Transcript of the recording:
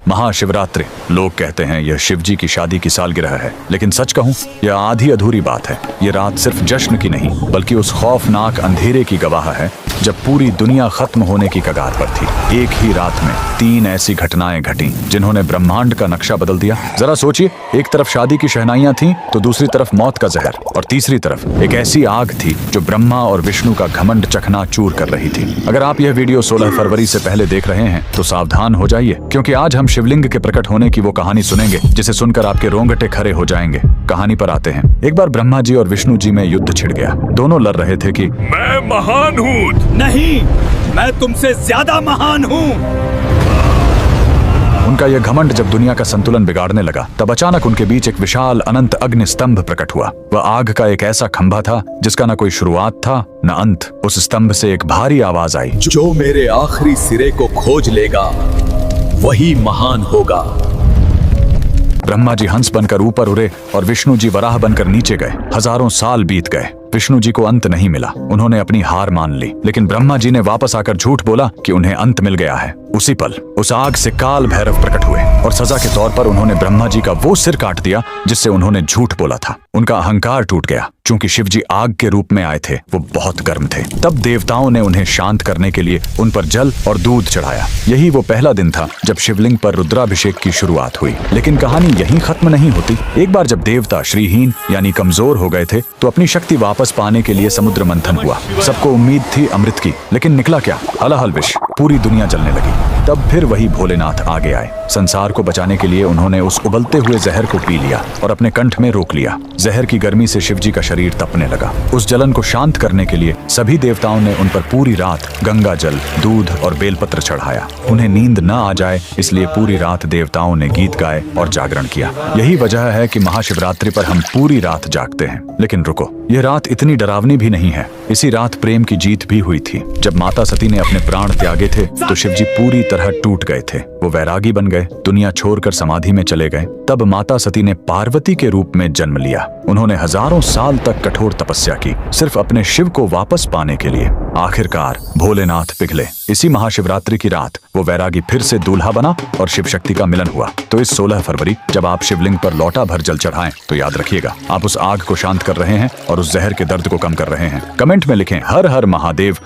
महाशिवरात्रि। लोग कहते हैं यह शिवजी की शादी की सालगिरह है, लेकिन सच कहूं यह आधी अधूरी बात है। ये रात सिर्फ जश्न की नहीं बल्कि उस खौफनाक अंधेरे की गवाह है जब पूरी दुनिया खत्म होने की कगार पर थी। एक ही रात में 3 ऐसी घटनाएं घटी जिन्होंने ब्रह्मांड का नक्शा बदल दिया। जरा सोचिए, एक तरफ शादी की शहनाइयां थीं, तो दूसरी तरफ मौत का जहर, और तीसरी तरफ एक ऐसी आग थी जो ब्रह्मा और विष्णु का घमंड चकनाचूर कर रही थी। अगर आप यह वीडियो 16 फरवरी से पहले देख रहे हैं तो सावधान हो जाइए, क्योंकि आज हम शिवलिंग के प्रकट होने की वो कहानी सुनेंगे जिसे सुनकर आपके रोंगटे खड़े हो जाएंगे। कहानी पर आते हैं। एक बार ब्रह्मा जी और विष्णु जी में युद्ध छिड़ गया। दोनों लड़ रहे थे कि मैं महान हूँ। नहीं, मैं तुमसे ज्यादा महान हूँ। उनका यह घमंड जब दुनिया का संतुलन बिगाड़ने लगा, तब अचानक उनके बीच एक विशाल अनंत अग्नि स्तंभ प्रकट हुआ। वह आग का एक ऐसा खंभा था जिसका न कोई शुरुआत था न अंत। उस स्तंभ से एक भारी आवाज आई, जो मेरे आखिरी सिरे को खोज लेगा वही महान होगा। ब्रह्मा जी हंस बनकर ऊपर उड़े और विष्णु जी वराह बनकर नीचे गए। हजारों साल बीत गए, विष्णु जी को अंत नहीं मिला। उन्होंने अपनी हार मान ली, लेकिन ब्रह्मा जी ने वापस आकर झूठ बोला कि उन्हें अंत मिल गया है। उसी पल उस आग से काल भैरव प्रकट हुए और सजा के तौर पर उन्होंने ब्रह्मा जी का वो सिर काट दिया जिससे उन्होंने झूठ बोला था। उनका अहंकार टूट गया। चूंकि शिव जी आग के रूप में आए थे, वो बहुत गर्म थे। तब देवताओं ने उन्हें शांत करने के लिए उन पर जल और दूध चढ़ाया। यही वो पहला दिन था जब शिवलिंग पर रुद्राभिषेक की शुरुआत हुई। लेकिन कहानी यहीं खत्म नहीं होती। एक बार जब देवता श्रीहीन यानी कमजोर हो गए थे, तो अपनी शक्ति वापस पाने के लिए समुद्र मंथन हुआ। सबको उम्मीद थी अमृत की, लेकिन निकला क्या? हलाहल विष। पूरी दुनिया जलने लगी। तब फिर वही भोलेनाथ आगे आए। संसार को बचाने के लिए उन्होंने उस उबलते हुए जहर को पी लिया और अपने कंठ में रोक लिया। जहर की गर्मी से शिवजी का शरीर तपने लगा। उस जलन को शांत करने के लिए सभी देवताओं ने उन पर पूरी रात गंगा जल, दूध और बेलपत्र चढ़ाया। उन्हें नींद न आ जाए इसलिए पूरी रात देवताओं ने गीत गाए और जागरण किया। यही वजह है कि महाशिवरात्रि पर हम पूरी रात जागते हैं। लेकिन रुको, यह रात इतनी डरावनी भी नहीं है। इसी रात प्रेम की जीत भी हुई थी। जब माता सती ने अपने प्राण त्यागे थे तो शिवजी पूरी तरह टूट गए थे। वो वैरागी बन गए, दुनिया छोड़कर समाधि में चले गए। तब माता सती ने पार्वती के रूप में जन्म लिया। उन्होंने हजारों साल तक कठोर तपस्या की, सिर्फ अपने शिव को वापस पाने के लिए। आखिरकार भोलेनाथ पिघले। इसी महाशिवरात्रि की रात वो वैरागी फिर से दूल्हा बना और शिव शक्ति का मिलन हुआ। तो इस 16 फरवरी जब आप शिवलिंग पर लोटा भर जल चढ़ाएं, तो याद रखिएगा, आप उस आग को शांत कर रहे हैं और उस जहर के दर्द को कम कर रहे हैं। कमेंट में लिखें हर हर महादेव।